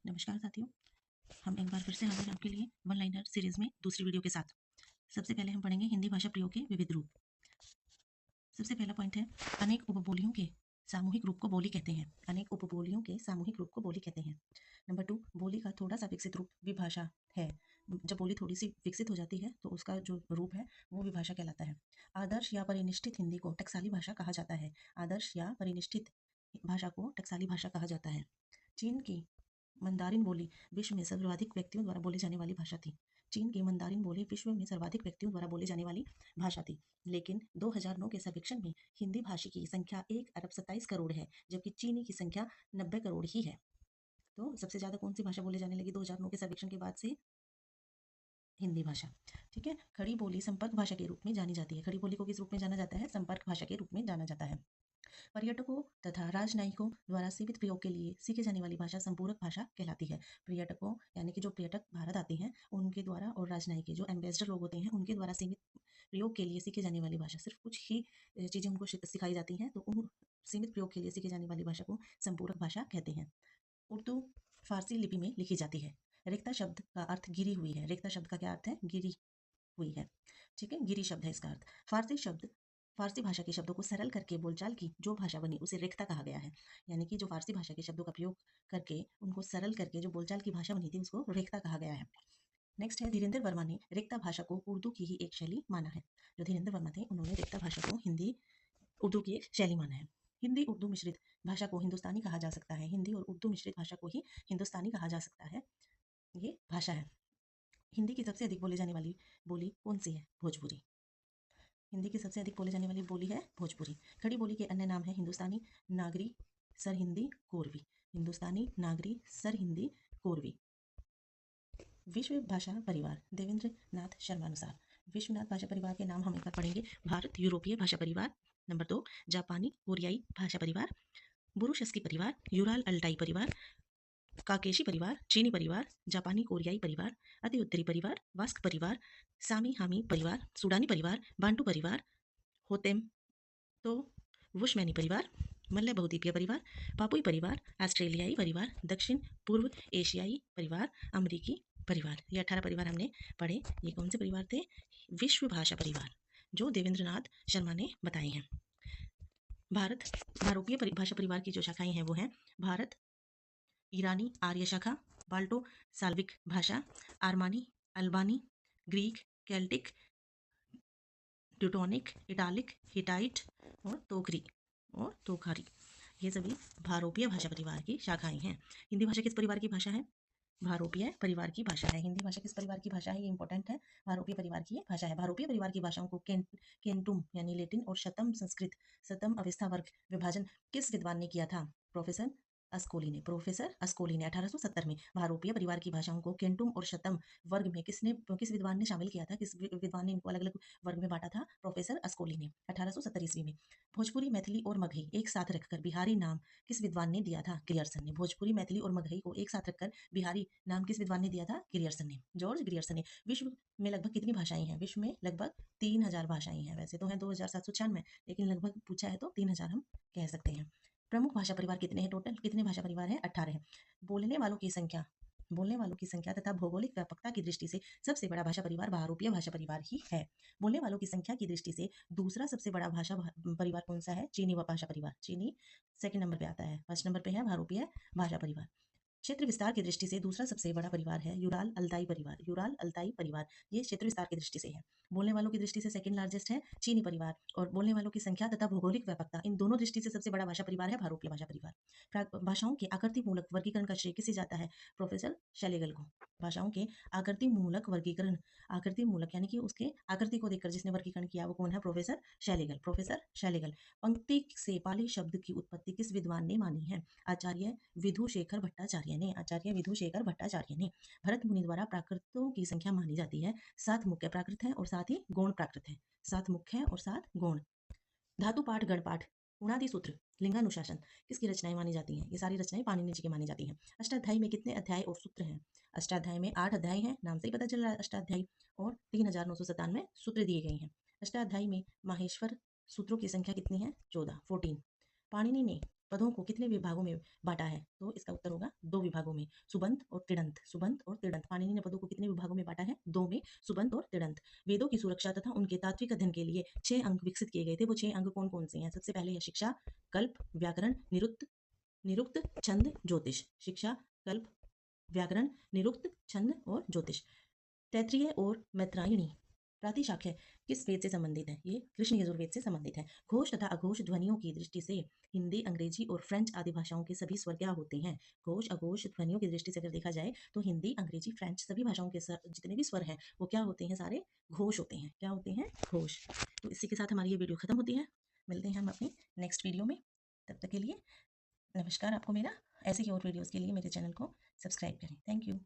नमस्कार साथियों, हम एक बार फिर से हाजिर हैं आपके लिए वन लाइनर सीरीज में दूसरी वीडियो के साथ। सबसे पहले हम पढ़ेंगे हिंदी भाषा प्रयोग के विविध रूप। सबसे पहला पॉइंट है अनेक उपबोलियों के सामूहिक रूप को बोली कहते हैं। अनेक उपबोलियों के सामूहिक रूप को बोली कहते हैं। नंबर 2, बोली का थोड़ा सा विकसित रूप विभाषा है। जब बोली थोड़ी सी विकसित हो जाती है तो उसका जो रूप है वो विभाषा कहलाता है। आदर्श या परिनिष्ठित हिंदी को टकसाली भाषा कहा जाता है। आदर्श या परिनिष्ठित भाषा को टकसाली भाषा कहा जाता है। चीन की मंदारिन बोली विश्व में सर्वाधिक व्यक्तियों द्वारा बोली जाने वाली भाषा थी। चीन की मंदारिन बोली विश्व में सर्वाधिक व्यक्तियों द्वारा बोली जाने वाली भाषा थी। लेकिन 2009 के सर्वेक्षण में हिंदी भाषी की संख्या 1 अरब 27 करोड़ है, जबकि चीनी की संख्या 90 करोड़ ही है। तो सबसे ज्यादा कौन सी भाषा बोली जाने लगी 2009 के सर्वेक्षण के बाद से? हिंदी भाषा। ठीक है। खड़ी बोली संपर्क भाषा के रूप में जानी जाती है। खड़ी बोली को किस रूप में जाना जाता है? संपर्क भाषा के रूप में जाना जाता है। पर्यटकों तथा राजनयिकों द्वारा सीमित प्रयोग के लिए सीखे जाने वाली भाषा संपूरक भाषा कहलाती है। पर्यटकों यानी कि जो पर्यटक भारत आते हैं उनके द्वारा और राजनयिक के जो एम्बेसडर लोग होते हैं उनके द्वारा सीमित प्रयोग के लिए सीखे जाने वाली भाषा, सिर्फ कुछ ही चीज़ें उनको सिखाई जाती हैं, तो उन सीमित प्रयोग के लिए सीखे जाने वाली भाषा को संपूरक भाषा कहते हैं। उर्दू फारसी लिपि में लिखी जाती है। रिक्ता शब्द का अर्थ गिरी हुई है। रिक्ता शब्द का क्या अर्थ है? गिरी हुई है। ठीक है, गिरी शब्द है इसका अर्थ। फारसी भाषा के शब्दों को सरल करके बोलचाल की जो भाषा बनी उसे रिक्ता कहा गया है। यानी कि जो फारसी भाषा के शब्दों का प्रयोग करके उनको सरल करके जो बोलचाल की भाषा बनी थी उसको रिक्ता कहा गया है। नेक्स्ट है धीरेन्द्र वर्मा ने रिक्ता भाषा को उर्दू की ही एक शैली माना है। जो धीरेन्द्र वर्मा थे उन्होंने रिक्ता भाषा को उर्दू की एक शैली माना है। हिंदी उर्दू मिश्रित भाषा को हिंदुस्तानी कहा जा सकता है। हिंदी और उर्दू मिश्रित भाषा को ही हिंदुस्तानी कहा जा सकता है। ये भाषा है। हिंदी की सबसे अधिक बोली जाने वाली बोली कौन सी है? भोजपुरी। हिंदी की सबसे अधिक बोली जाने वाली बोली है भोजपुरी। खड़ी बोली के अन्य नाम है हिंदुस्तानी, नागरी, सर हिंदी, कोरवी। हिंदुस्तानी, नागरी, सर हिंदी, कोरवी। विश्व भाषा परिवार देवेंद्र नाथ शर्मा अनुसार विश्वनाथ भाषा परिवार के नाम हम एक बार पढ़ेंगे। भारत यूरोपीय भाषा परिवार। नंबर 2, जापानी कोरियाई भाषा परिवार, बुरुशस्की परिवार, यूराल अल्टाई परिवार, काकेशी परिवार, चीनी परिवार, जापानी कोरियाई परिवार, अति उत्तरी परिवार, वास्क परिवार, सामी हामी परिवार, सूडानी परिवार, बांटू परिवार, होतेम तो वुशमैनी परिवार, मल्य बहुद्वीपीय परिवार, पापुई परिवार, ऑस्ट्रेलियाई परिवार, दक्षिण पूर्व एशियाई परिवार, अमरीकी परिवार। ये 18 परिवार हमने पढ़े। ये कौन से परिवार थे? विश्व भाषा परिवार, जो देवेंद्र नाथ शर्मा ने बताए हैं। भारतीय भाषा परिवार की जो शाखाएं हैं वो हैं भारत ईरानी आर्य शाखा, बाल्टो साल्विक भाषा, आर्मानी, अल्बानी, Greek, Celtic, Teutonic, Italic, Hittite और तोखारी। ये सभी भारोपीय भाषा परिवार की शाखाएं हैं। हिंदी भाषा किस परिवार की भाषा है? भारोपीय परिवार की भाषा है। हिंदी भाषा किस परिवार की भाषा है? ये इंपॉर्टेंट है। भारोपीय परिवार की भाषा है। भारोपीय परिवार की भाषाओं को केंटुम यानी लेटिन और शतम संस्कृत सतम अवस्था वर्ग विभाजन किस विद्वान ने किया था? प्रोफेसर अस्कोली ने। 1870 में भारोपीय परिवार की भाषाओं को केंटुम और शतम वर्ग में किस विद्वान ने शामिल किया था? किस विद्वान ने इनको अलग अलग वर्ग में बांटा था? प्रोफेसर अस्कोली ने 1870 ईस्वी में। भोजपुरी, मैथिली और मगही एक साथ रखकर बिहारी नाम किस विद्वान ने दिया था? ग्रियर्सन ने। भोजपुरी, मैथिली और मगही को एक साथ रखकर बिहारी नाम किस विद्वान ने दिया था? ग्रियर्सन ने, जॉर्ज ग्रियर्सन ने। विश्व में लगभग कितनी भाषाएं हैं? विश्व में लगभग 3000 भाषाएं हैं। वैसे तो है 2796, लेकिन लगभग पूछा है तो 3000 हम कह सकते हैं। प्रमुख भाषा परिवार कितने हैं? टोटल कितने भाषा परिवार हैं? 18 हैं। बोलने वालों की संख्या तथा भौगोलिक व्यापकता की दृष्टि से सबसे बड़ा भाषा परिवार भारोपीय भाषा परिवार ही है। बोलने वालों की संख्या की दृष्टि से दूसरा सबसे बड़ा भाषा परिवार कौन सा है? चीनी भाषा परिवार। चीनी सेकंड नंबर पे आता है। फर्स्ट नंबर पे है भारोपीय भाषा परिवार। क्षेत्र विस्तार की दृष्टि से दूसरा सबसे बड़ा परिवार है यूराल अल्ताई परिवार। यूराल अल्ताई परिवार ये क्षेत्र विस्तार की दृष्टि से है। बोलने वालों की दृष्टि से सेकंड लार्जेस्ट है चीनी परिवार, और बोलने वालों की संख्या तथा भौगोलिक व्यापकता इन दोनों दृष्टि से सबसे बड़ा भाषा परिवार है भारोपीय भाषा परिवार। भाषाओं के आकृति मूलक वर्गीकरण का श्रेय किसे जाता है? प्रोफेसर शैलेगल को। भाषाओं के आकृति मूलक वर्गीकरण, आकृति मूलक यानी कि उसके आकृति को देखकर जिसने वर्गीकरण किया वो कौन है? प्रोफेसर शैलेगल। प्रोफेसर शैलेगल। पंक्ति से पाली शब्द की उत्पत्ति किस विद्वान ने मानी है? आचार्य विधुशेखर भट्टाचार्य ने। आचार्य विधुशेखर भट्टाचार्य ने। भरत मुनि द्वारा प्राकृतों की संख्या मानी जाती है 7 मुख्य प्राकृत है और 7 ही गौण प्राकृत है। 7 मुख्य है और 7 गौण। धातु पाठ, गण पाठ, उणादि सूत्र, लिंगानुशासन किसकी रचनाएं मानी जाती हैं? ये सारी रचनाएं पाणिनि जी की मानी जाती हैं। अष्टाध्यायी में कितने अध्याय और सूत्र हैं? अष्टाध्याय में 8 अध्याय हैं, नाम से ही पता चल रहा है अष्टाध्यायी, और 3997 सूत्र दिए गए हैं। अष्टाध्यायी में माहेश्वर सूत्रों की संख्या कितनी है? 14 पाणिनि ने पदों को कितने विभागों में बांटा है? तो इसका उत्तर होगा 2 विभागों में, सुबंत और तिङंत। सुबंत और तिङंत। पाणिनि ने पदों को कितने विभागों में बांटा है? 2 में, सुबंत और तिङंत। वेदों की सुरक्षा तथा उनके तात्विक अध्ययन के लिए 6 अंग विकसित किए गए थे। वो 6 अंग कौन-कौन से हैं? सबसे पहले है शिक्षा, कल्प, व्याकरण, निरुक्त, छंद, ज्योतिष। शिक्षा, कल्प, व्याकरण, निरुक्त, छंद और ज्योतिष। तैत्तिरीय और मैत्रायणी प्रातिशाख्य किस वेद से संबंधित है? ये कृष्ण यजुर्वेद से संबंधित है। घोष तथा अघोष ध्वनियों की दृष्टि से हिंदी, अंग्रेजी और फ्रेंच आदि भाषाओं के सभी स्वर क्या होते हैं? घोष अघोष ध्वनियों की दृष्टि से अगर देखा जाए तो हिंदी, अंग्रेजी, फ्रेंच सभी भाषाओं के जितने भी स्वर हैं वो क्या होते हैं? सारे घोष होते हैं। क्या होते हैं? घोष। तो इसी के साथ हमारी ये वीडियो खत्म होती है। मिलते हैं हम अपनी नेक्स्ट वीडियो में। तब तक के लिए नमस्कार आपको मेरा। ऐसे ही और वीडियोज़ के लिए मेरे चैनल को सब्सक्राइब करें। Thank you.